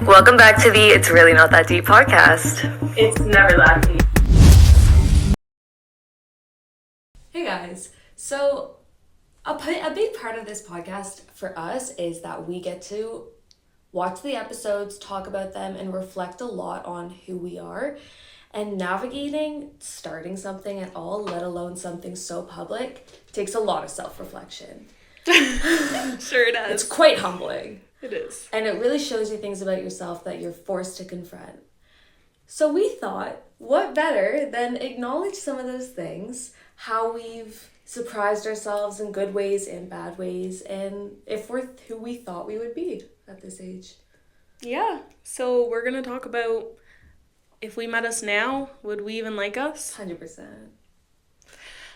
Welcome back to the It's Really Not That Deep podcast. It's never that deep. Hey guys, so a big part of this podcast for us is that we get to watch the episodes, talk about them, and reflect a lot on who we are. And navigating starting something at all, let alone something so public, takes a lot of self-reflection. Sure it does. It's quite humbling. It is. And it really shows you things about yourself that you're forced to confront. So we thought, what better than acknowledge some of those things, how we've surprised ourselves in good ways and bad ways, and if we're who we thought we would be at this age. Yeah. So we're going to talk about if we met us now, would we even like us? 100%.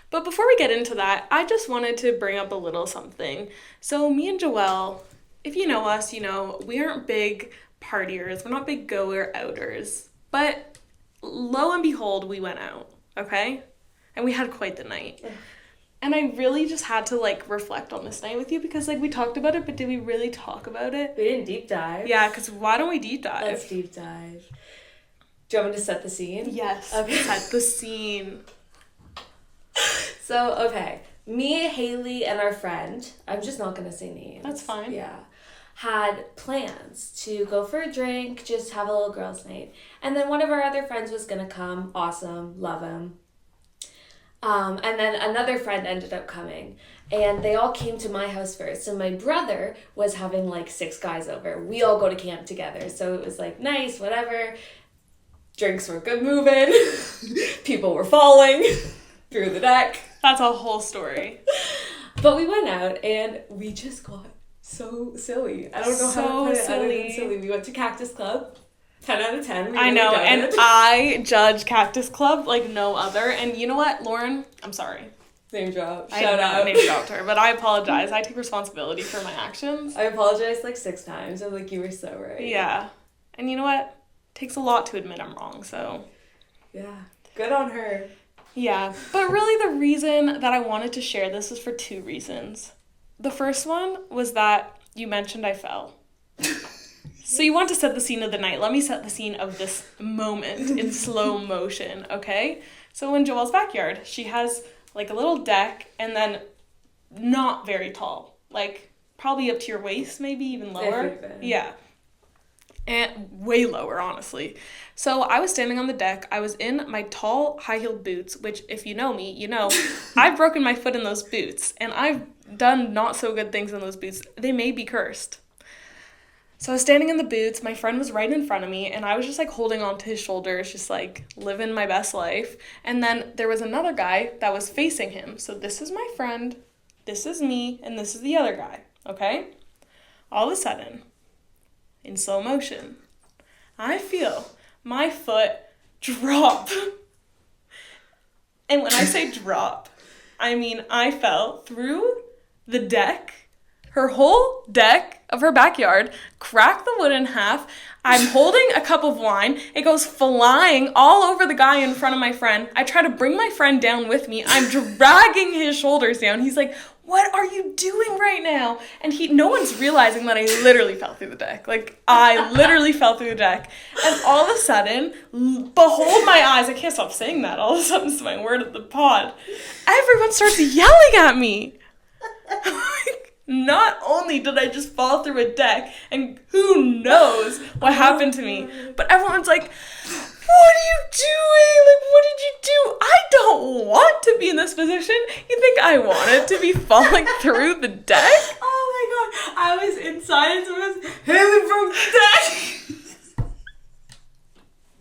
But before we get into that, I just wanted to bring up a little something. So me and Joelle, if you know us, you know, we aren't big partiers. We're not big goer-outers. But lo and behold, we went out, okay? And we had quite the night. And I really just had to, reflect on this night with you because, we talked about it, but did we really talk about it? We didn't deep dive. Yeah, because why don't we deep dive? Let's deep dive. Do you want me to set the scene? Yes. Okay. Set the scene. So, okay. Me, Haley, and our friend, I'm just not going to say names. That's fine. Yeah. Had plans to go for a drink, just have a little girls' night. And then one of our other friends was going to come. Awesome. Love him. And then another friend ended up coming. And they all came to my house first. So my brother was having 6 guys over. We all go to camp together. So it was nice, whatever. Drinks were good moving. People were falling through the deck. That's a whole story. But we went out and we just got so silly. I don't know how to put it other than silly. We went to Cactus Club. 10 out of 10. I know, and I judge Cactus Club like no other. And you know what, Lauren? I'm sorry. Name drop. Shout out. Name dropped her, but I apologize. I take responsibility for my actions. I apologized 6 times. I'm you were so right. Yeah. And you know what? It takes a lot to admit I'm wrong, so. Yeah. Good on her. Yeah. But really the reason that I wanted to share this is for 2 reasons. The first one was that you mentioned I fell. So you want to set the scene of the night. Let me set the scene of this moment in slow motion, okay? So in Joelle's backyard, she has a little deck and then not very tall. Probably up to your waist, maybe even lower. Everything. Yeah. And way lower, honestly. So I was standing on the deck. I was in my tall, high-heeled boots, which if you know me, you know I've broken my foot in those boots. And I've done not so good things in those boots. They may be cursed. So I was standing in the boots, my friend was right in front of me, and I was just holding on to his shoulders, just living my best life. And then there was another guy that was facing him. So this is my friend, this is me, and this is the other guy, okay? All of a sudden, in slow motion, I feel my foot drop. And when I say drop, I mean I fell through the deck, her whole deck of her backyard, cracked the wood in half. I'm holding a cup of wine. It goes flying all over the guy in front of my friend. I try to bring my friend down with me. I'm dragging his shoulders down. He's like, what are you doing right now? And no one's realizing that I literally fell through the deck. I literally fell through the deck. And all of a sudden, behold my eyes. I can't stop saying that. All of a sudden, it's my word of the pod. Everyone starts yelling at me. Not only did I just fall through a deck, and who knows what happened to me, but everyone's like, what are you doing? What did you do? I don't want to be in this position. You think I wanted to be falling through the deck? Oh my god. I was inside and someone was, Haley broke the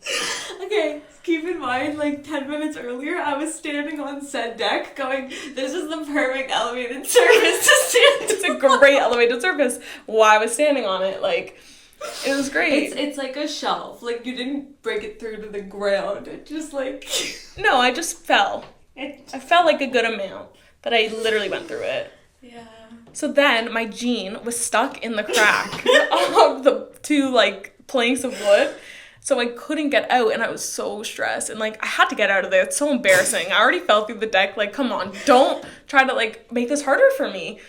deck. Okay. Keep in mind, 10 minutes earlier, I was standing on said deck going, this is the perfect elevated surface to stand. It's a great elevated surface. Why I was standing on it, it was great. It's like a shelf. You didn't break it through to the ground. It just No, I just fell. I fell a good amount, but I literally went through it. Yeah. So then my jean was stuck in the crack of the 2, planks of wood. So I couldn't get out, and I was so stressed. And, I had to get out of there. It's so embarrassing. I already fell through the deck. Come on. Don't try to, make this harder for me.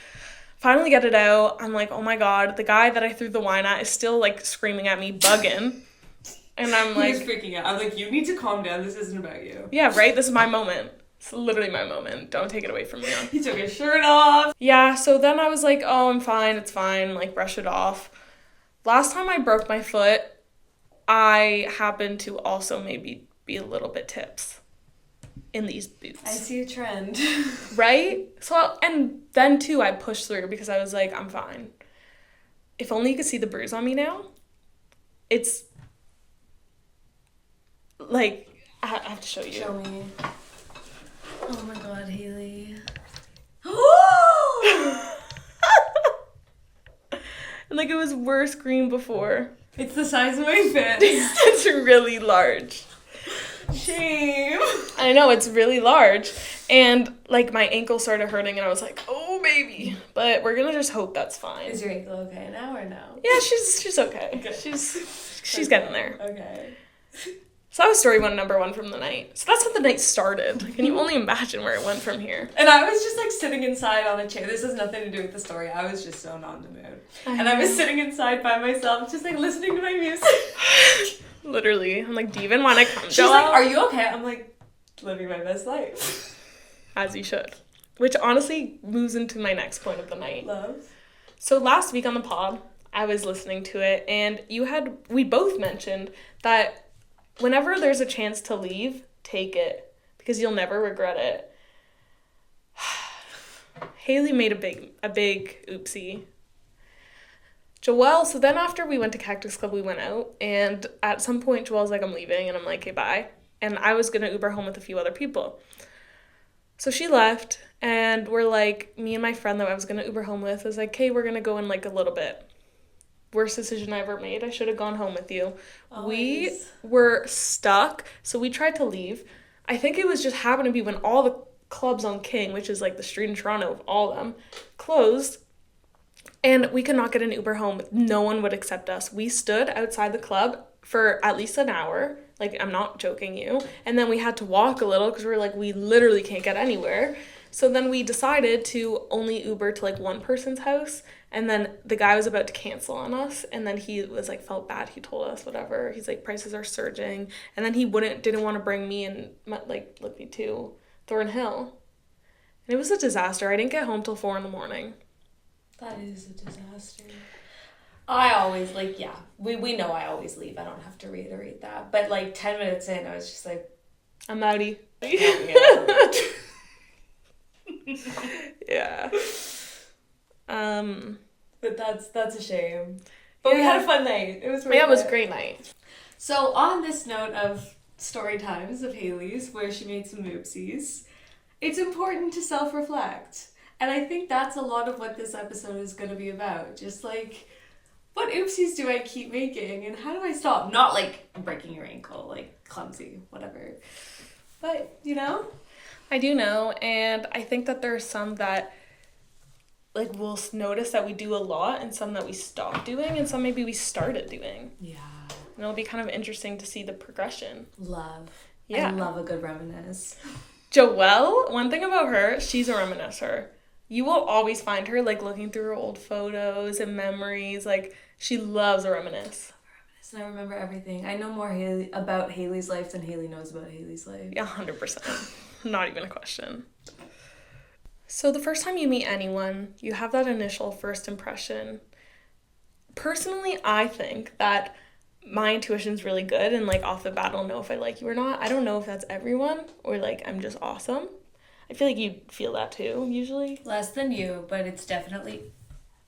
Finally get it out. I'm like, oh my God, the guy that I threw the wine at is still like screaming at me, bugging. And I'm like... He was freaking out. I'm like, you need to calm down. This isn't about you. Yeah, right? This is my moment. It's literally my moment. Don't take it away from me. He took his shirt off. Yeah, so then I was like, oh, I'm fine. It's fine. Like, brush it off. Last time I broke my foot, I happened to also maybe be a little bit tips in these boots. I see a trend. Right? So, and then too, I pushed through because I was like, I'm fine. If only you could see the bruise on me now. It's like, I have to show you. Show me. Oh my God, Haley. And like, it was worse green before. It's the size of my fist. It's really large. Shame. I know, it's really large. And like, my ankle started hurting and I was like, oh baby. But we're gonna just hope that's fine. Is your ankle okay now or no? Yeah, she's okay. Good. She's getting there. Okay. So that was story number one from the night. So that's how the night started. Can you only imagine where it went from here? And I was just like sitting inside on a chair. This has nothing to do with the story. I was just so not in the mood. I was sitting inside by myself, just like listening to my music. Literally. I'm like, do you even want to come, She's Joelle? like, are you okay? I'm like, living my best life. As you should. Which honestly moves into my next point of the night. Love. So last week on the pod, I was listening to it, and we both mentioned that whenever there's a chance to leave, take it, because you'll never regret it. Haley made a big oopsie. Joelle, so then after we went to Cactus Club, we went out, and at some point Joelle's like, I'm leaving, and I'm like, okay, bye. And I was going to Uber home with a few other people. So she left, and we're like, me and my friend that I was going to Uber home with was like, hey, we're going to go in like a little bit. Worst decision I ever made. I should have gone home with you. Always. We were stuck, so we tried to leave. I think it was just happened to be when all the clubs on King, which is like the street in Toronto of all of them, closed, and we could not get an Uber home. No one would accept us. We stood outside the club for at least an hour. Like, I'm not joking you. And then we had to walk a little because we were like, we literally can't get anywhere. So then we decided to only Uber to like one person's house. And then the guy was about to cancel on us. And then he was like, felt bad. He told us whatever. He's like, prices are surging. And then he didn't want to bring me and like me to Thornhill. And it was a disaster. I didn't get home till 4 a.m. That is a disaster. I always, like, yeah, we know I always leave. I don't have to reiterate that. But, like, 10 minutes in, I was just like... I'm outie. Yeah. But that's a shame. But we had a fun night. It was really it was a fun. great night. So, on this note of story times of Haley's, where she made some oopsies, it's important to self-reflect. And I think that's a lot of what this episode is going to be about. Just, like... what oopsies do I keep making and how do I stop? Not like breaking your ankle, like clumsy, whatever. But, you know? I do know, and I think that there are some that like we'll notice that we do a lot and some that we stop doing and some maybe we started doing. Yeah. And it'll be kind of interesting to see the progression. Love. Yeah. I love a good reminisce. Joelle, one thing about her, she's a reminiscer. You will always find her, like, looking through her old photos and memories. Like, she loves a reminisce. And I remember everything. I know more about Haley's life than Haley knows about Haley's life. Yeah, 100%. Not even a question. So the first time you meet anyone, you have that initial first impression. Personally, I think that my intuition's really good, and, like, off the bat, I'll know if I like you or not. I don't know if that's everyone or, like, I'm just awesome. I feel like you feel that too, usually. Less than you, but it's definitely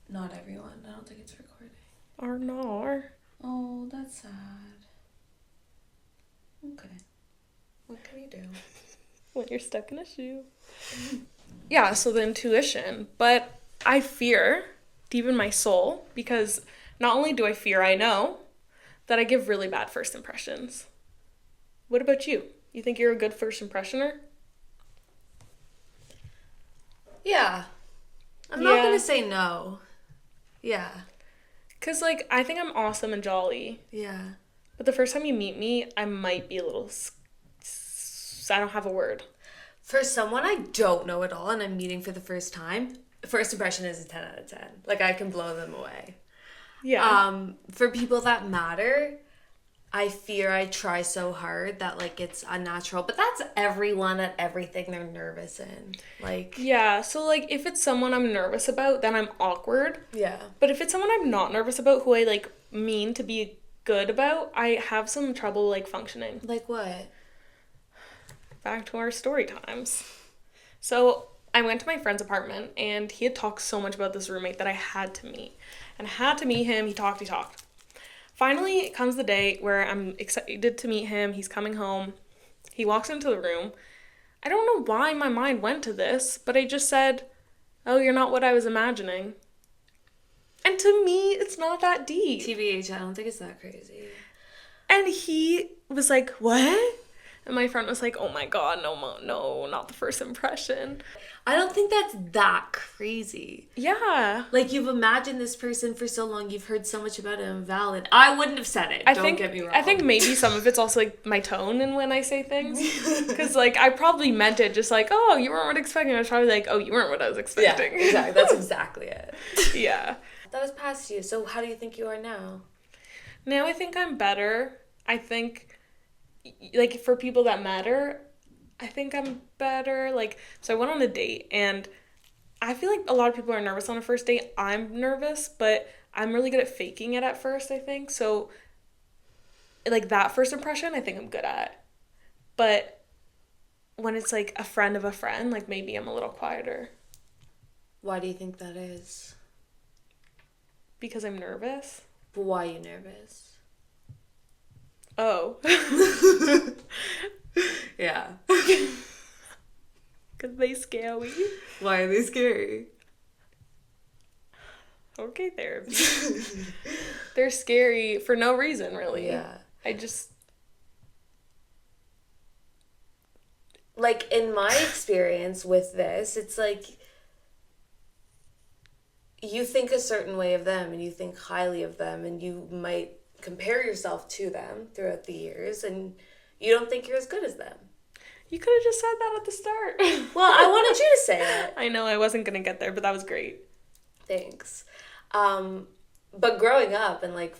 not everyone. I don't think it's recording. Or not. Oh, that's sad. Okay. What can you do? When you're stuck in a shoe. Yeah, so the intuition. But I fear, deep in my soul, because not only do I fear, I know that I give really bad first impressions. What about you? You think you're a good first impressioner? Yeah. I'm not going to say no. Yeah. Because, like, I think I'm awesome and jolly. Yeah. But the first time you meet me, I might be a little... I don't have a word. For someone I don't know at all and I'm meeting for the first time, first impression is a 10 out of 10. Like, I can blow them away. Yeah. For people that matter, I fear I try so hard that, like, it's unnatural. But that's everyone at everything they're nervous in. Like... Yeah, so, like, if it's someone I'm nervous about, then I'm awkward. Yeah. But if it's someone I'm not nervous about, who I, like, mean to be good about, I have some trouble, like, functioning. Like what? Back to our story times. So, I went to my friend's apartment, and he had talked so much about this roommate that I had to meet. And I had to meet him. He talked. Finally, it comes the day where I'm excited to meet him. He's coming home. He walks into the room. I don't know why my mind went to this, but I just said, "Oh, you're not what I was imagining." And to me, it's not that deep. TBH, I don't think it's that crazy. And he was like, "What?" And my friend was like, "Oh my God, no, not the first impression." I don't think that's that crazy. Yeah. Like, you've imagined this person for so long, you've heard so much about it, valid. I wouldn't have said it, don't get me wrong. I think maybe some of it's also, like, my tone and when I say things. Because, like, I probably meant it just like, "Oh, you weren't what I was expecting." I was probably like, "Oh, you weren't what I was expecting." Yeah, exactly. That's exactly it. Yeah. That was past you, so how do you think you are now? Now I think I'm better. I think, like, for people that matter, I think I'm better. Like, so I went on a date, and I feel like a lot of people are nervous on a first date. I'm nervous, but I'm really good at faking it at first, I think. So, like, that first impression, I think I'm good at. But when it's, like, a friend of a friend, like, maybe I'm a little quieter. Why do you think that is? Because I'm nervous. But why are you nervous? Oh. Yeah. Because they scare me. Why are they scary? Okay, therapy. They're scary for no reason, really. Yeah. I just... Like, in my experience with this, it's like... You think a certain way of them, and you think highly of them, and you might compare yourself to them throughout the years, and you don't think you're as good as them. You could have just said that at the start. Well, I wanted you to say it. I know I wasn't going to get there, but that was great. Thanks. But growing up and, like,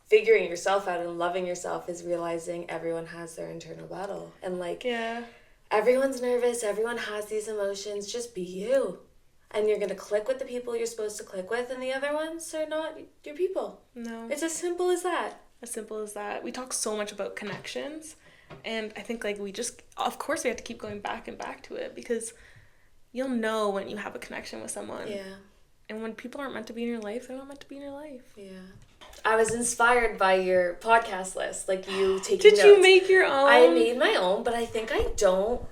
figuring yourself out and loving yourself is realizing everyone has their internal battle. And, like, Yeah. everyone's nervous, everyone has these emotions, just be you. And you're going to click with the people you're supposed to click with, and the other ones are not your people. No. It's as simple as that. As simple as that. We talk so much about connections, and I think, like, we just, of course, we have to keep going back and back to it, because you'll know when you have a connection with someone. Yeah. And when people aren't meant to be in your life, they're not meant to be in your life. Yeah. I was inspired by your podcast list, like you taking notes. Did you make your own? I made my own, but I think I don't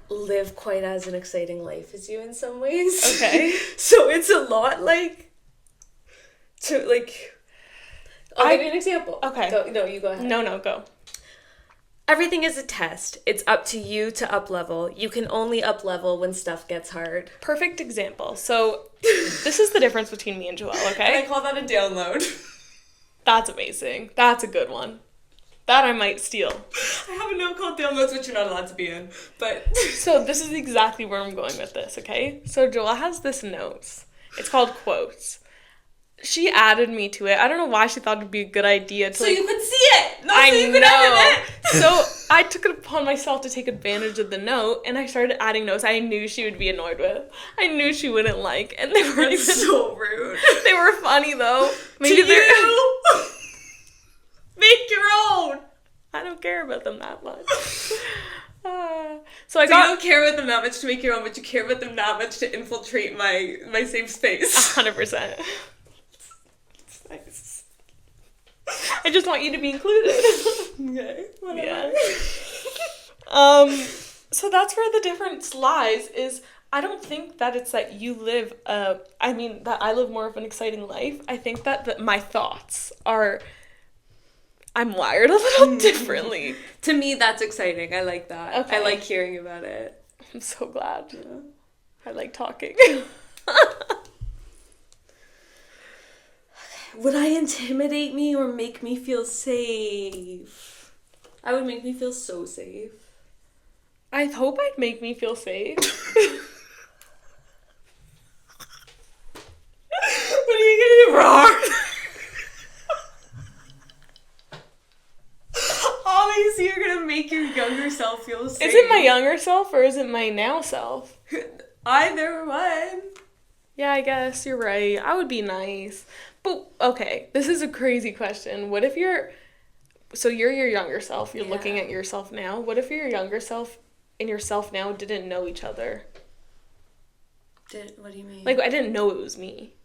live quite as an exciting life as you in some ways. Okay. So it's a lot like to like I'll give you an example. Okay. No, you go ahead. No, go. Everything is a test. It's up to you to up level. You can only up level when stuff gets hard. Perfect example. So this is the difference between me and Joelle, okay? I call that a download. That's amazing. That's a good one. That I might steal. I have a note called downloads, which you're not allowed to be in. But So this is exactly where I'm going with this, okay? So Joelle has this notes. It's called quotes. She added me to it. I don't know why she thought it'd be a good idea to, so like... you could see it! Not I so you know. could edit it! So I took it upon myself to take advantage of the note, and I started adding notes I knew she would be annoyed with. I knew she wouldn't like, and they weren't even... so rude. They were funny, though. Maybe you! Make your own! I don't care about them that much. So You don't care about them that much to make your own, but you care about them that much to infiltrate my safe space. 100%. Nice. I just want you to be included. Okay, whatever. Yeah. So that's where the difference lies, is I don't think that it's that you live, that I live more of an exciting life. I think that my thoughts are... I'm wired a little differently. To me, that's exciting. I like that. Okay. I like hearing about it. I'm so glad. Yeah. I like talking. Would I intimidate me or make me feel safe? I would make me feel so safe. I hope I'd make me feel safe. wrong. Obviously, you're gonna make your younger self feel safe. Is it my younger self or is it my now self? Either one. Yeah, I guess you're right. I would be nice. But, okay, this is a crazy question. What if you're your younger self, you're looking at yourself now. What if your younger self and yourself now didn't know each other? What do you mean? Like, I didn't know it was me.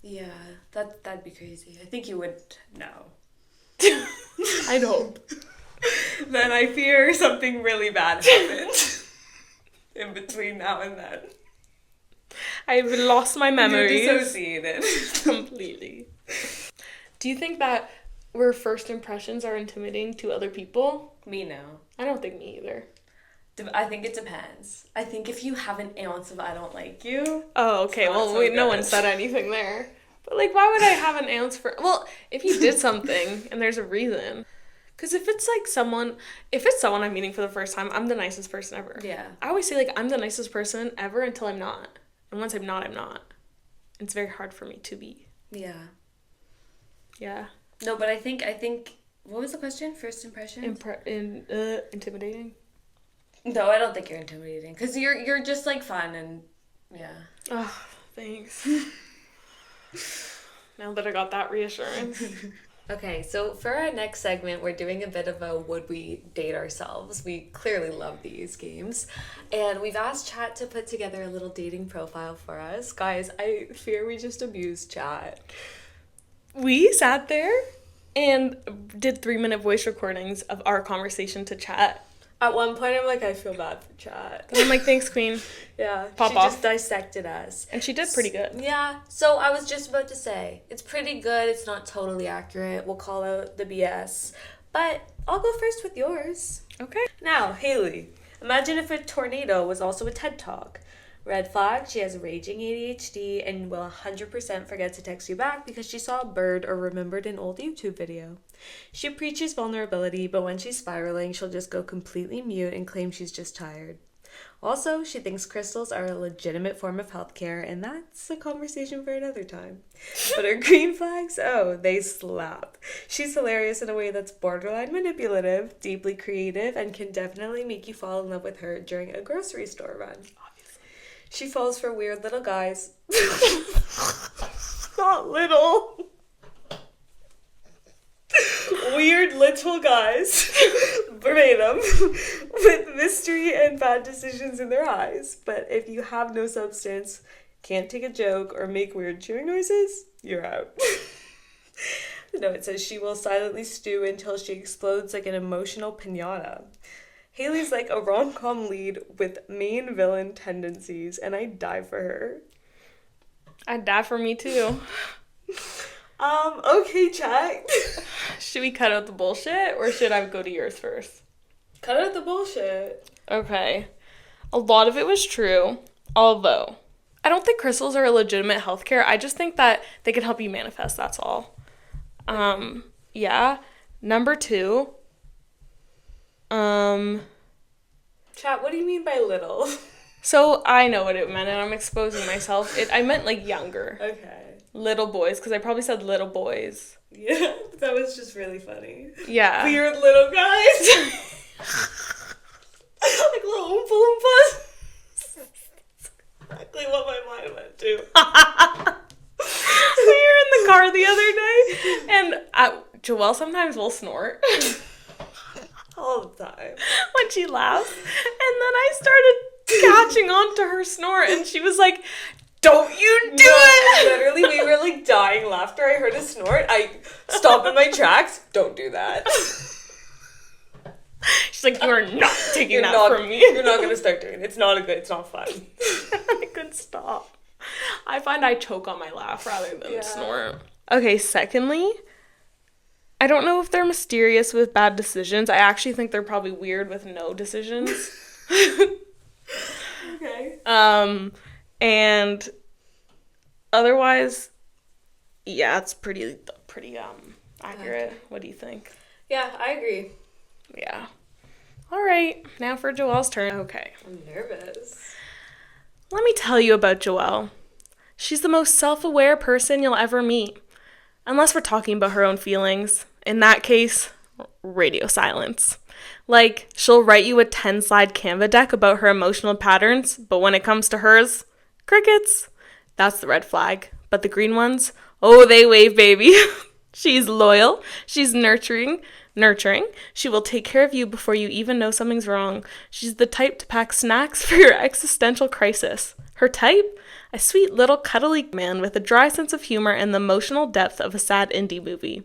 Yeah, that'd be crazy. I think you would know. I'd hope. Then I fear something really bad happened in between now and then. I've lost my memories. You're dissociated. Completely. Do you think that our first impressions are intimidating to other people? Me, no. I don't think me either. I think it depends. I think if you have an ounce of I don't like you. Oh, okay. Well, Well, no one said anything there. But, like, why would I have an ounce for... Well, if you did something and there's a reason. Because if it's someone I'm meeting for the first time, I'm the nicest person ever. Yeah. I always say, like, I'm the nicest person ever until I'm not. And once I'm not, I'm not. It's very hard for me to be. Yeah. Yeah. No, but I think what was the question? First impression? Intimidating? No, I don't think you're intimidating. Because you're just, like, fun and... Yeah. Oh, thanks. Now that I got that reassurance. Okay, so for our next segment, we're doing a bit of a would we date ourselves. We clearly love these games. And we've asked Chat to put together a little dating profile for us. Guys, I fear we just abused Chat. We sat there and did 3-minute voice recordings of our conversation to Chat. At one point, I'm like, I feel bad for Chat. And I'm like, thanks, queen. Yeah, Pop she off. just dissected us. And she did pretty good. Yeah, so I was just about to say, it's pretty good. It's not totally accurate. We'll call out the BS. But I'll go first with yours. Okay. Now, Haley, imagine if a tornado was also a TED Talk. Red flag, she has raging ADHD and will 100% forget to text you back because she saw a bird or remembered an old YouTube video. She preaches vulnerability, but when she's spiraling, she'll just go completely mute and claim she's just tired. Also, she thinks crystals are a legitimate form of healthcare, and that's a conversation for another time. But her green flags, oh, they slap. She's hilarious in a way that's borderline manipulative, deeply creative, and can definitely make you fall in love with her during a grocery store run. She falls for weird little guys. Not little. Weird little guys. Verbatim. With mystery and bad decisions in their eyes. But if you have no substance, can't take a joke, or make weird chewing noises, you're out. No, it says she will silently stew until she explodes like an emotional piñata. Haley's like a rom-com lead with main villain tendencies, and I die for her. I'd die for me too. Okay, Chat. Should we cut out the bullshit or should I go to yours first? Cut out the bullshit. Okay. A lot of it was true, although I don't think crystals are a legitimate healthcare. I just think that they can help you manifest, that's all. Yeah. Number 2. Chat, what do you mean by little? So I know what it meant, and I'm exposing myself. I meant, like, younger. Okay. Little boys, because I probably said little boys. Yeah, that was just really funny. Yeah. Weird little guys. Like little Oompa Loompas. Exactly what my mind went to. We were in the car the other day, and Joelle sometimes will snort. All the time. When she laughs. And then I started catching on to her snort, and she was like, don't you do it! Literally, we were like dying laughter. I heard a snort. I stopped in my tracks. Don't do that. She's like, you are not taking that from me. You're not going to start doing it. It's not fun. I couldn't stop. I find I choke on my laugh rather than snort. Okay, secondly, I don't know if they're mysterious with bad decisions. I actually think they're probably weird with no decisions. Okay. And otherwise, yeah, it's pretty accurate. What do you think? Yeah, I agree. Yeah. All right, now for Joelle's turn. Okay. I'm nervous. Let me tell you about Joelle. She's the most self-aware person you'll ever meet. Unless we're talking about her own feelings. In that case, radio silence. Like, she'll write you a 10-slide Canva deck about her emotional patterns, but when it comes to hers, crickets. That's the red flag. But the green ones, oh, they wave, baby. She's loyal. She's nurturing. She will take care of you before you even know something's wrong. She's the type to pack snacks for your existential crisis. Her type? A sweet little cuddly man with a dry sense of humor and the emotional depth of a sad indie movie.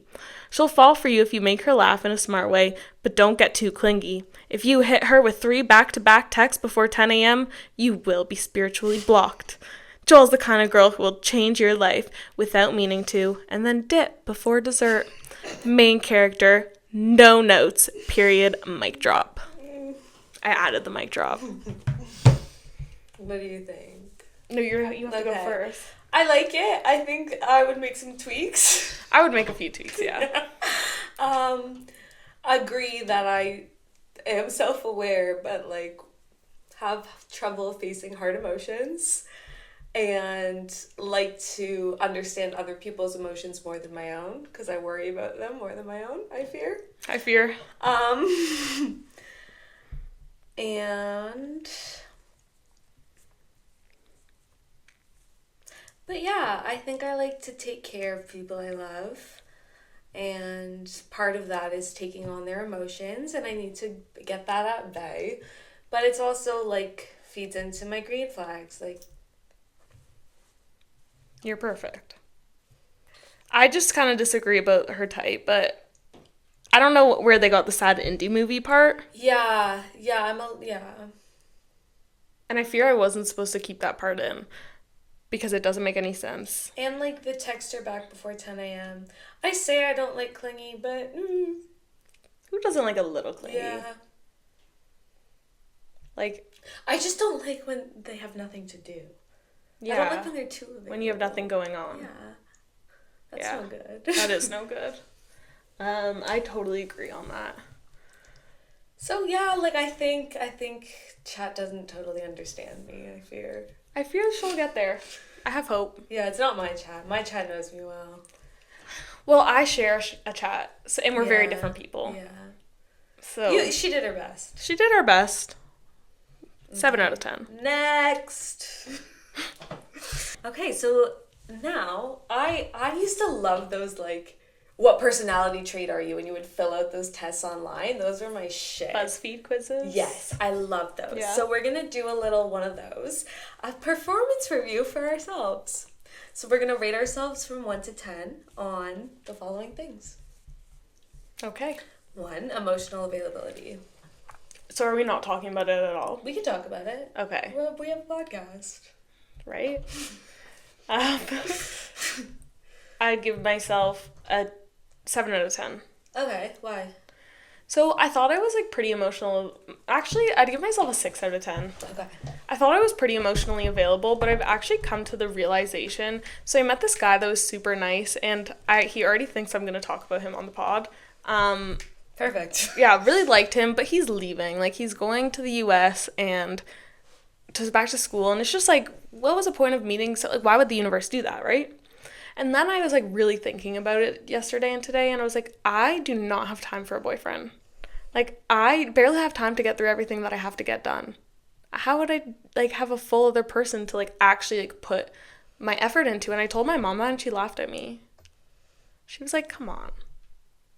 She'll fall for you if you make her laugh in a smart way, but don't get too clingy. If you hit her with 3 back-to-back texts before 10 a.m., you will be spiritually blocked. Joel's the kind of girl who will change your life without meaning to, and then dip before dessert. Main character, no notes, period, mic drop. I added the mic drop. What do you think? No, you have to go first. I like it. I think I would make some tweaks. I would make a few tweaks, yeah. Agree that I am self-aware, but like have trouble facing hard emotions and like to understand other people's emotions more than my own because I worry about them more than my own, I fear. And but yeah, I think I like to take care of people I love. And part of that is taking on their emotions, and I need to get that at bay. But it's also like feeds into my green flags. Like, you're perfect. I just kind of disagree about her type, but I don't know where they got the sad indie movie part. Yeah. And I fear I wasn't supposed to keep that part in because it doesn't make any sense. And like the text her back before 10 a.m. I say I don't like clingy, but who doesn't like a little clingy? yeah. Like, I just don't like when they have nothing to do. yeah. I don't like when they're too available. When you have nothing going on. Yeah. That's Yeah. no good. That is no good. I totally agree on that. So yeah, like I think chat doesn't totally understand me, I fear. I fear she'll get there. I have hope. Yeah, it's not my chat. My chat knows me well. Well, I share a chat, so, and we're very Yeah. different people. Yeah. So She did her best. she did her best. 7 out of 10. Next. Okay, so now I used to love those like what personality trait are you? And you would fill out those tests online. Those were my shit. BuzzFeed quizzes? Yes, I love those. Yeah. So we're going to do a little one of those. A performance review for ourselves. So we're going to rate ourselves from 1 to 10 on the following things. Okay. 1, emotional availability. So are we not talking about it at all? We can talk about it. Okay. We have a podcast. Right? I'd give myself a 7 out of 10. Okay, why? So I thought I was like pretty emotional. Actually, I'd give myself a 6 out of 10. Okay. I thought I was pretty emotionally available, but I've actually come to the realization. So I met this guy that was super nice, and he already thinks I'm going to talk about him on the pod. Perfect. Yeah, really liked him, but he's leaving. Like, he's going to the US and back to school, and it's just like, what was the point of meeting? So, like, why would the universe do that, right? And then I was like really thinking about it yesterday and today, and I was like, I do not have time for a boyfriend. Like, I barely have time to get through everything that I have to get done. How would I like have a full other person to like actually like put my effort into? And I told my mom that, and she laughed at me. She was like, come on.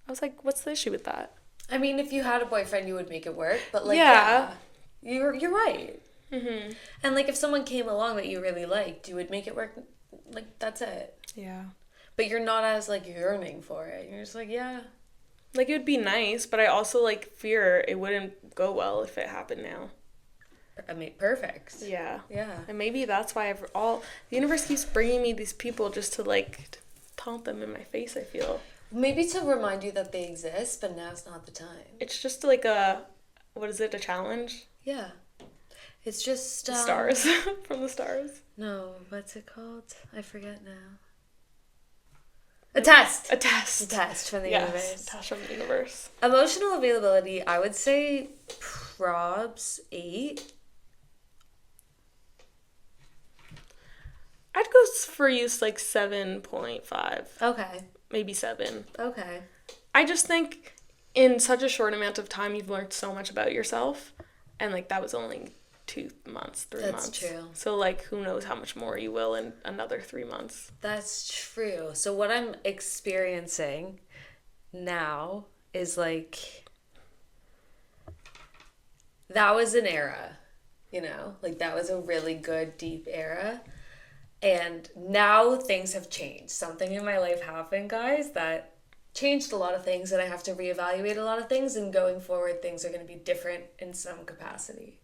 I was like, what's the issue with that? I mean, if you had a boyfriend, you would make it work, but like, Yeah. you're right. Mm-hmm. And like, if someone came along that you really liked, you would make it work. Like, that's it. Yeah. But you're not as like yearning for it. You're just like, yeah. Like, it would be nice, but I also like fear it wouldn't go well if it happened now. I mean, perfect. Yeah. Yeah. And maybe that's why the universe keeps bringing me these people just to like taunt them in my face, I feel. Maybe to remind you that they exist, but now's not the time. It's just like a challenge? Yeah. It's just Stars. From the stars. No, what's it called? I forget now. A test. A test. A test from the Yes, universe. a test from the universe. Emotional availability, I would say probs 8. I'd go for use like 7.5. Okay. maybe 7. Okay. I just think in such a short amount of time, you've learned so much about yourself. And, like, that was only 2 months, 3 months. That's true. So, like, who knows how much more you will in another 3 months. That's true. So what I'm experiencing now is, like, that was an era, you know? Like, that was a really good, deep era. And now things have changed. Something in my life happened, guys, that changed a lot of things, and I have to reevaluate a lot of things, and going forward things are going to be different in some capacity.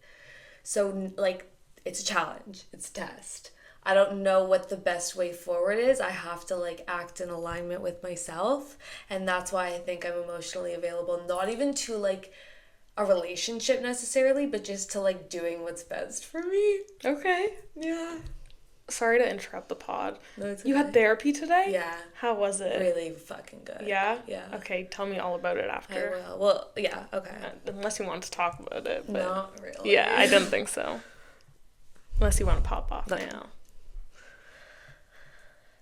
So, like, it's a challenge. It's a test. I don't know what the best way forward is. I have to, like, act in alignment with myself, and that's why I think I'm emotionally available, not even to, like, a relationship necessarily, but just to, like, doing what's best for me. Okay. Yeah. Sorry to interrupt the pod. No, it's You okay. had therapy today? Yeah. How was it? Really fucking good. Yeah? Yeah. Okay, tell me all about it I after. will. Well, yeah, okay. Unless you want to talk about it. But Not really. yeah, I didn't think so. Unless you want to pop off No. now.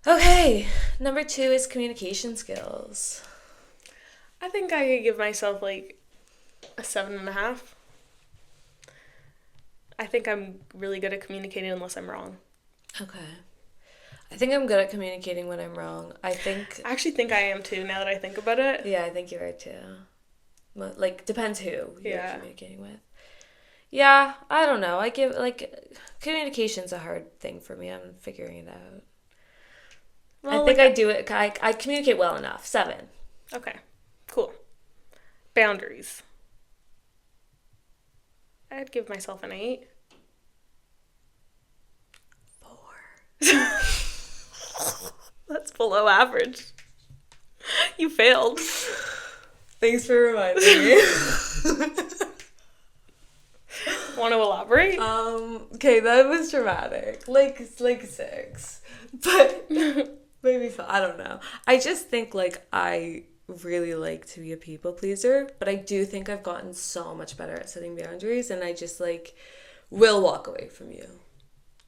Okay, number 2 is communication skills. I think I could give myself like a 7.5. I think I'm really good at communicating unless I'm wrong. Okay. I think I'm good at communicating when I'm wrong. I actually think I am too, now that I think about it. Yeah, I think you're right too. Like, depends who you're Yeah. communicating with. Yeah, I don't know. Communication's a hard thing for me. I'm figuring it out. Well, I think I do it. I communicate well enough. 7. Okay, cool. Boundaries. I'd give myself an 8. 4. That's below average. You failed. Thanks for reminding me. Want to elaborate? Okay, that was dramatic. Like 6. But maybe 5. I don't know. I just think, like, I really like to be a people pleaser, but I do think I've gotten so much better at setting boundaries, and I just, like, will walk away from you.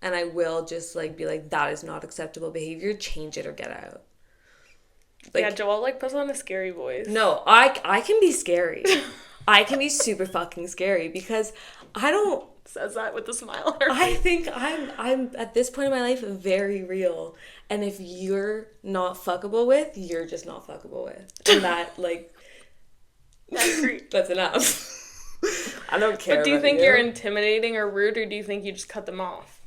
And I will just, like, be like, that is not acceptable behavior. Change it or get out. Like, yeah, Joelle, like, puts on a scary voice. no, I can be scary. I can be super fucking scary because I don't... Says that with a smile on her I face. think I'm at this point in my life very real. And if you're not fuckable with, you're just not fuckable with. And that, like... that's enough. I don't care. But do you about think you're intimidating or rude, or do you think you just cut them off?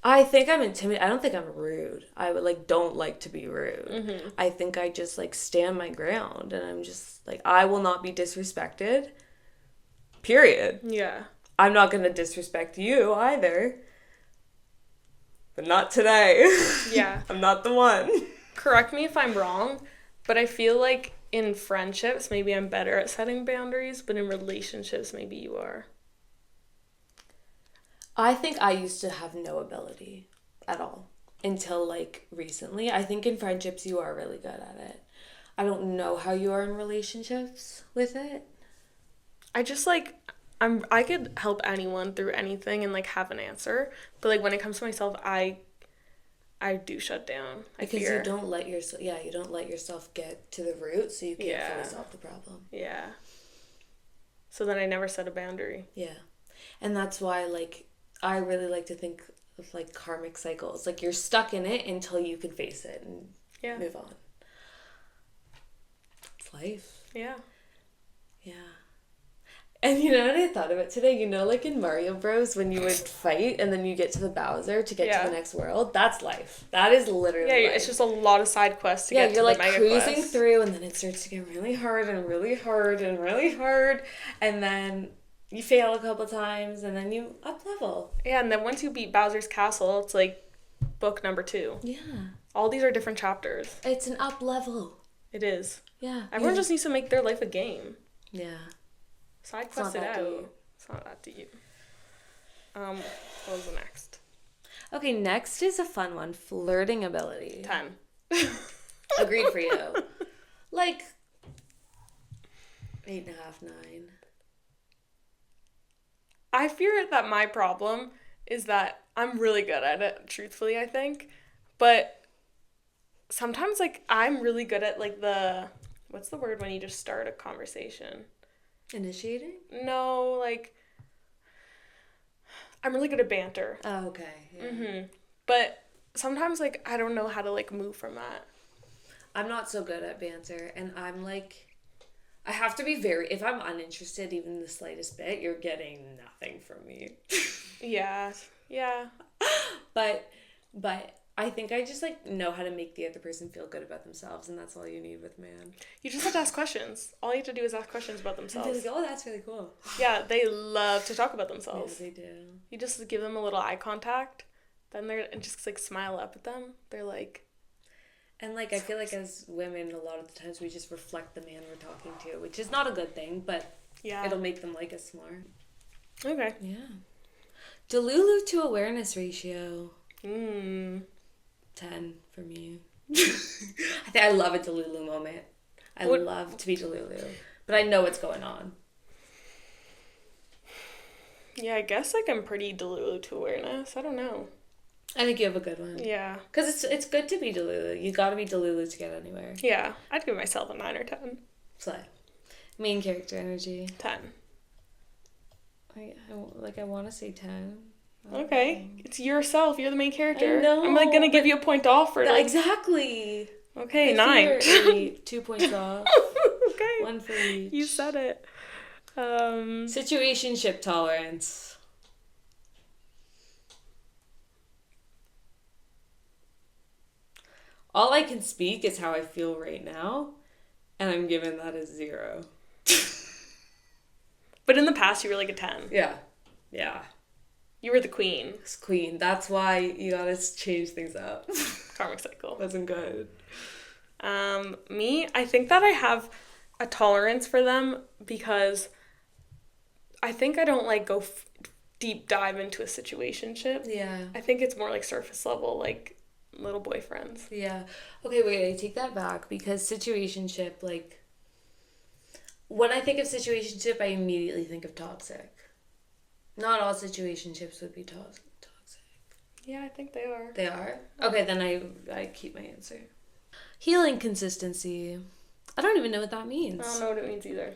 I think I'm intimidated. I don't think I'm rude. I would, like, don't like to be rude. Mm-hmm. I think I just, like, stand my ground, and I'm just like, I will not be disrespected. Period. Yeah. I'm not gonna disrespect you either. But not today. Yeah. I'm not the one. Correct me if I'm wrong, but I feel like in friendships, maybe I'm better at setting boundaries, but in relationships, maybe you are. I think I used to have no ability at all until, like, recently. I think in friendships you are really good at it. I don't know how you are in relationships with it. I just, like, I could help anyone through anything and, like, have an answer, but, like, when it comes to myself, I do shut down. Because you don't let yourself get to the root, so you can't fully solve the problem. Yeah. So then I never set a boundary. Yeah. And that's why, like, I really like to think of, like, karmic cycles. Like, you're stuck in it until you can face it and move on. It's life. Yeah. Yeah. And you know what I thought of it today? You know, like in Mario Bros, when you would fight and then you get to the Bowser to get to the next world? That's life. That is literally life. It's just a lot of side quests to get to the mega you're, like, cruising quest. through, and then it starts to get really hard and really hard and really hard, and then you fail a couple times, and then you up level. Yeah, and then once you beat Bowser's Castle, it's like book number 2. Yeah. All these are different chapters. It's an up level. It is. Yeah. Everyone just needs to make their life a game. Yeah. Side quest it out. Deep. It's not that deep. What was the next? Okay, next is a fun one. Flirting ability. 10. Agreed for you. Like 8.5, 9. I fear that my problem is that I'm really good at it, truthfully, I think. But sometimes, like, I'm really good at, like, what's the word when you just start a conversation? Initiating? No, like, I'm really good at banter. Oh, okay. Yeah. But sometimes, like, I don't know how to, like, move from that. I'm not so good at banter, and I'm like, I have to be if I'm uninterested even the slightest bit, you're getting nothing from me. Yeah. But I think I just, like, know how to make the other person feel good about themselves, and that's all you need with man. You just have to ask questions. All you have to do is ask questions about themselves. And they're like, oh, that's really cool. Yeah, they love to talk about themselves. Yeah, they do. You just give them a little eye contact, then and just, like, smile up at them. They're like... And, like, I feel like as women, a lot of the times we just reflect the man we're talking to, which is not a good thing, but it'll make them like us more. Okay. Yeah. Delulu-to-awareness ratio. 10 for me. I love a Delulu moment. I love to be Delulu. But I know what's going on. Yeah, I guess, like, I'm pretty delulu to awareness. I don't know. I think you have a good one. Yeah. Because it's good to be Delulu. You gotta be Delulu to get anywhere. Yeah. I'd give myself a 9 or 10. Slay. Main character energy. 10. I want to say 10. Okay. It's yourself. You're the main character. I know, I'm, like, gonna give you a point off for it. Exactly. Okay, 9. 2 points off. Okay. 1 for each. You said it. Situationship tolerance. All I can speak is how I feel right now, and I'm giving that a 0. But in the past, you were like a 10. Yeah. You were the queen. It's queen. That's why you gotta change things up. Karmic cycle. Wasn't good. Me, I think that I have a tolerance for them because I think I don't, like, go deep dive into a situationship. Yeah. I think it's more like surface level, like, little boyfriends. Yeah. Okay, wait, I take that back because situationship, like, when I think of situationship, I immediately think of toxic. Not all situationships would be toxic. Yeah, I think they are. They are? Okay, then I keep my answer. Healing consistency. I don't even know what that means. I don't know what it means either.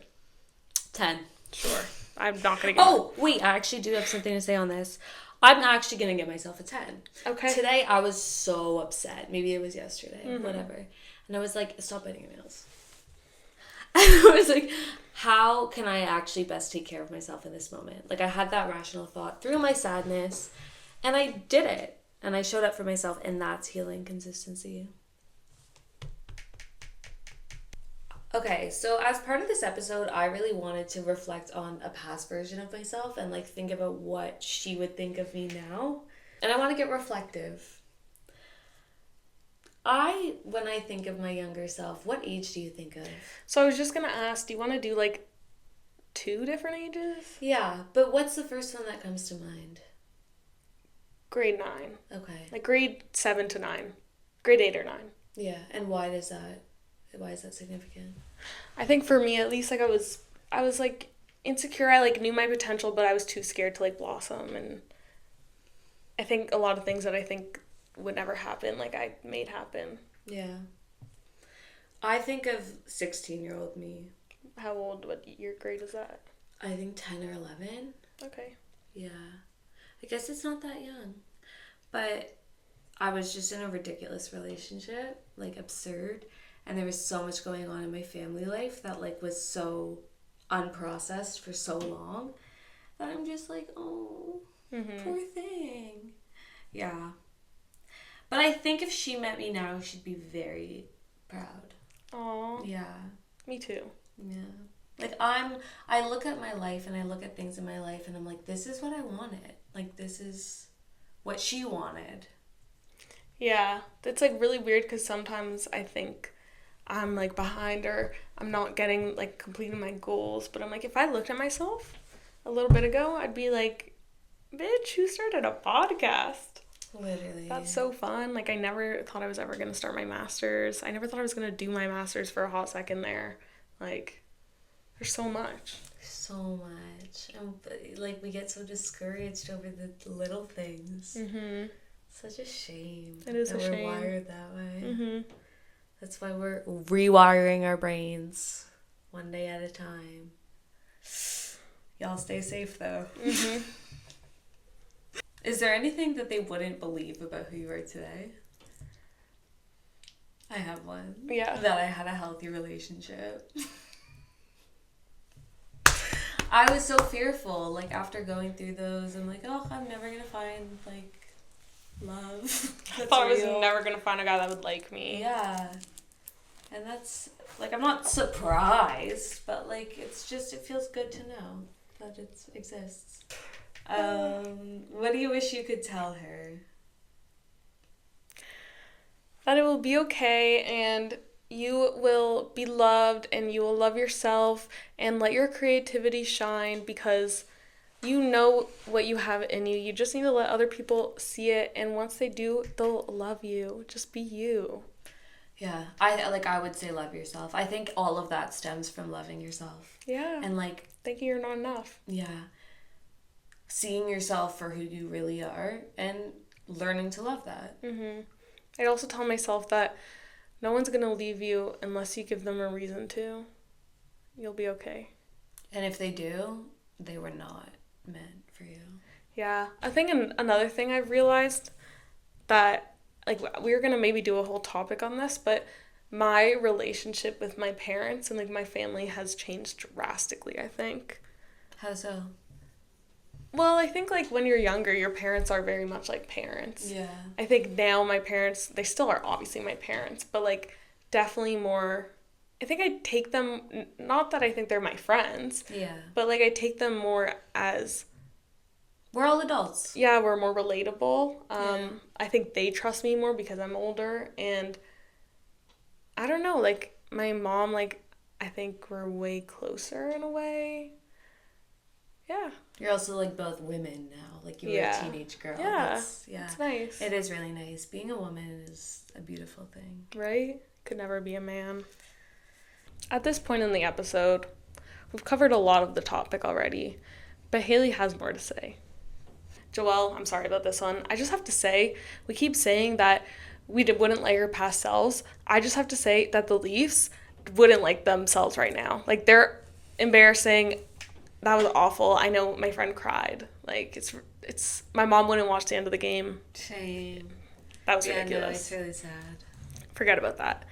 10. Sure. I'm not going to get Oh, wait, I actually do have something to say on this. I'm actually going to give myself a 10. Okay. Today, I was so upset. Maybe it was yesterday, whatever. And I was like, stop biting your nails. And I was like, how can I actually best take care of myself in this moment? Like, I had that rational thought through my sadness, and I did it. And I showed up for myself, and that's healing consistency. Okay, so as part of this episode, I really wanted to reflect on a past version of myself and, like, think about what she would think of me now. And I want to get reflective. When I think of my younger self, what age do you think of? So I was just going to ask, do you want to do, like, 2 different ages? Yeah, but what's the first one that comes to mind? Grade 9. Okay. Like, grade 7 to 9. Grade 8 or 9. Yeah, and why is that significant? I think for me, at least, like, I was like, insecure. I, like, knew my potential, but I was too scared to, like, blossom. And I think a lot of things that I think would never happen, like, I made happen. Yeah. I think of 16-year-old me. How old? What year grade is that? I think 10 or 11. Okay. Yeah. I guess it's not that young. But I was just in a ridiculous relationship, like, absurd. And there was so much going on in my family life that, like, was so unprocessed for so long that I'm just like, oh, poor thing. Yeah. But I think if she met me now, she'd be very proud. Aw. Yeah. Me too. Yeah. Like, I look at my life and I look at things in my life and I'm like, this is what I wanted. Like, this is what she wanted. Yeah. That's, like, really weird because sometimes I think I'm, like, behind or I'm not getting, like, completing my goals. But I'm like, if I looked at myself a little bit ago, I'd be like, bitch, who started a podcast? Literally. That's so fun. Like, I never thought I was ever going to start my master's. I never thought I was going to do my master's for a hot second there. Like, there's so much. So much. And, like, we get so discouraged over the little things. Mm-hmm. Such a shame. It is a shame. We're wired that way. Mm-hmm. That's why we're rewiring our brains one day at a time. Y'all stay safe, though. Mm-hmm. Is there anything that they wouldn't believe about who you are today? I have one. Yeah. That I had a healthy relationship. I was so fearful, like, after going through those, I'm like, oh, I'm never gonna find, like, love. I thought I was never going to find a guy that would like me. Yeah. And that's, like, I'm not surprised, but, like, it's just, it feels good to know that it exists. What do you wish you could tell her? That it will be okay, and you will be loved, and you will love yourself, and let your creativity shine, because you know what you have in you. You just need to let other people see it, and once they do, they'll love you. Just be you. Yeah, I would say love yourself. I think all of that stems from loving yourself. Yeah. And, like, thinking you're not enough. yeah, seeing yourself for who you really are and learning to love that. Mm-hmm. I also tell myself that no one's going to leave you unless you give them a reason to. You'll be okay. And if they do, they were not meant for you. Yeah. I think another thing I've realized that, like, we were going to maybe do a whole topic on this, but my relationship with my parents and, like, my family has changed drastically, I think. How so? Well, I think, like, when you're younger, your parents are very much like parents. Yeah. I think now my parents, they still are obviously my parents, but, like, definitely more, I think I take them, not that I think they're my friends, Yeah. but, like, I take them more as, We're all adults. yeah, we're more relatable. Yeah. I think they trust me more because I'm older, and I don't know, like, my mom, like, I think we're way closer in a way. Yeah. You're also, like, both women now. Like, you were Yeah. a teenage girl. Yeah. Yeah. It's nice. It is really nice. Being a woman is a beautiful thing. Right? Could never be a man. At this point in the episode, we've covered a lot of the topic already, but Haley has more to say. Joelle, I'm sorry about this one. I just have to say, we keep saying that we wouldn't like our past selves. I just have to say that the Leafs wouldn't like themselves right now. Like, they're embarrassing. That was awful. I know my friend cried. Like, it's my mom wouldn't watch the end of the game. Shame. That was Yeah, no, ridiculous. it's really sad. Forget about that.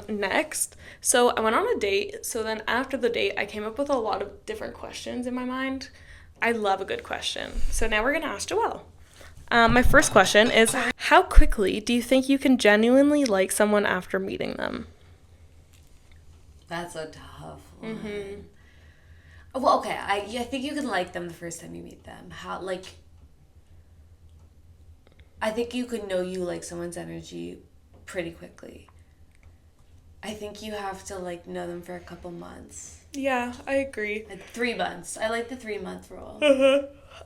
Next, so I went on a date. So then after the date, I came up with a lot of different questions in my mind. I love a good question. So now we're going to ask Joelle. My first question is, how quickly do you think you can genuinely like someone after meeting them? That's a tough one. Mm-hmm. Well, okay, I think you can like them the first time you meet them. How, like, I think you could know you like someone's energy pretty quickly. I think you have to, like, know them for a couple months. Yeah, I agree. Like 3 months. I like the 3-month rule.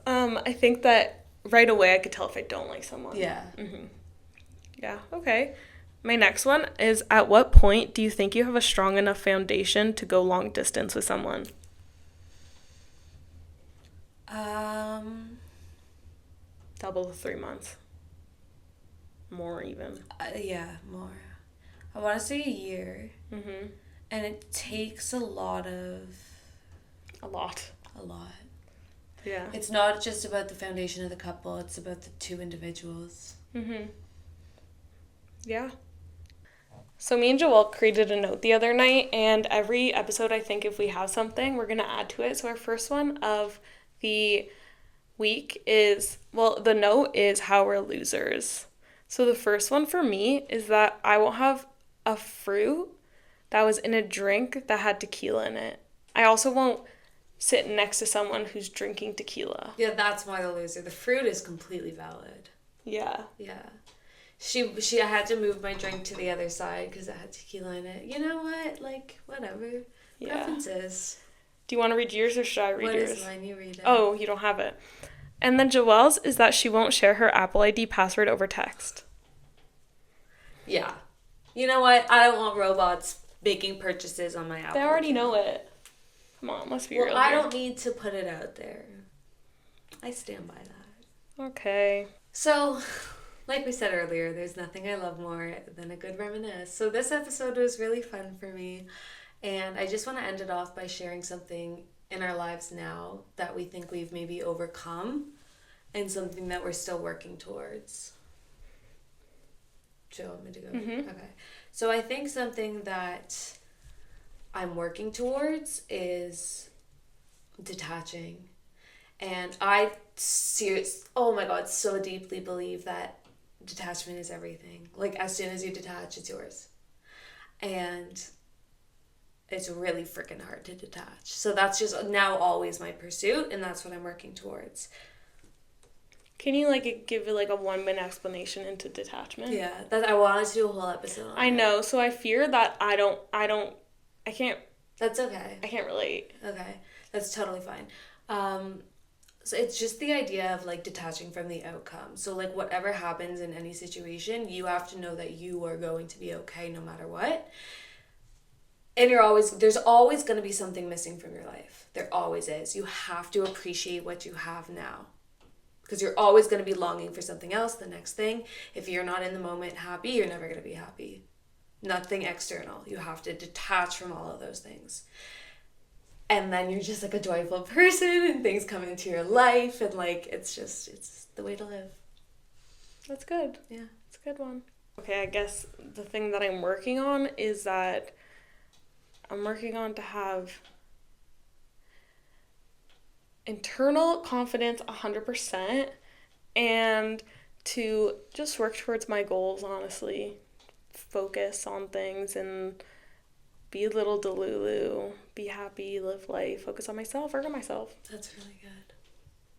I think that right away I could tell if I don't like someone. Yeah. Mm-hmm. Yeah, okay. My next one is, at what point do you think you have a strong enough foundation to go long distance with someone? Double the 3 months. More even. Yeah, more. I want to say a year. Mm-hmm. And it takes a lot. A lot. Yeah. It's not just about the foundation of the couple, it's about the two individuals. Mm-hmm. Yeah. So me and Joelle created a note the other night, and every episode, I think if we have something, we're going to add to it. So our first one of the week is, well, the note is how we're losers. So the first one for me is that I won't have a fruit that was in a drink that had tequila in it. I also won't sit next to someone who's drinking tequila. Yeah, that's why the loser. The fruit is completely valid. Yeah. Yeah. I had to move my drink to the other side because it had tequila in it. You know what? Like, whatever. Yeah. Preferences. Do you want to read yours or should I read yours? What is mine? You read it. Oh, you don't have it. And then Joelle's is that she won't share her Apple ID password over text. Yeah. You know what? I don't want robots making purchases on my Apple. They already know it. Come on, let's be real. Well, I here. don't need to put it out there. I stand by that. Okay. So, Like we said earlier, there's nothing I love more than a good reminisce. So this episode was really fun for me. And I just want to end it off by sharing something in our lives now that we think we've maybe overcome and something that we're still working towards. Do you want me to go? Mm-hmm. Okay. So I think something that I'm working towards is detaching. And I oh my God, so deeply believe that detachment is everything. Like, as soon as you detach, it's yours. And it's really freaking hard to detach. So that's just now always my pursuit, and that's what I'm working towards. Can you give a 1-minute explanation into detachment? Yeah, that I wanted to do a whole episode on I know, so I fear that I can't. That's okay. I can't relate. Okay, that's totally fine. So it's just the idea of detaching from the outcome. So whatever happens in any situation, you have to know that you are going to be okay no matter what. And there's always going to be something missing from your life. There always is. You have to appreciate what you have now. Because you're always going to be longing for something else, the next thing. If you're not in the moment happy, you're never going to be happy. Nothing external. You have to detach from all of those things. And then you're just a joyful person and things come into your life and it's the way to live. That's good. Yeah. It's a good one. Okay, I guess the thing that I'm working on is that I'm working on to have internal confidence 100% and to just work towards my goals, honestly. Focus on things and be a little delulu, be happy, live life, focus on myself, work on myself. That's really good.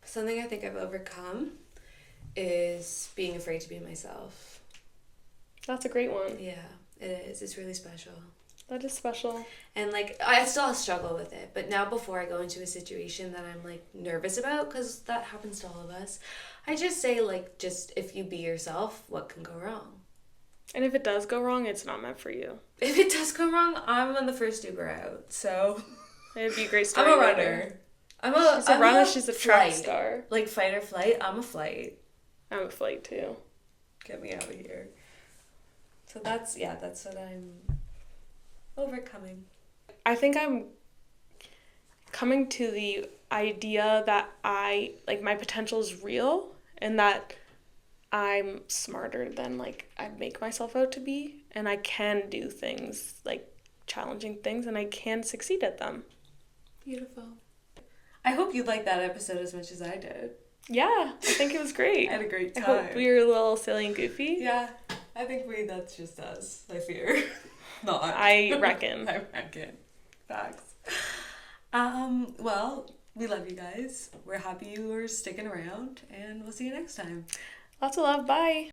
Something I think I've overcome is being afraid to be myself. That's a great one. Yeah, it is. It's really special. That is special. And I still struggle with it, but now before I go into a situation that I'm nervous about, because that happens to all of us, I just say just if you be yourself, what can go wrong? And if it does go wrong, it's not meant for you. If it does go wrong, I'm on the first Uber out, so It'd be a great story. I'm a runner. She's a runner, she's a track star. Fight or flight, I'm a flight. I'm a flight too. Get me out of here. So that's what I'm overcoming. I think I'm coming to the idea that my potential is real and that I'm smarter than I make myself out to be, and I can do things, challenging things, and I can succeed at them. Beautiful. I hope you liked that episode as much as I did. Yeah, I think it was great. I had a great time. I hope we were a little silly and goofy. Yeah, I think that's just us, I fear. Not. I reckon. I reckon. Facts. Well, we love you guys. We're happy you are sticking around, and we'll see you next time. Lots of love. Bye.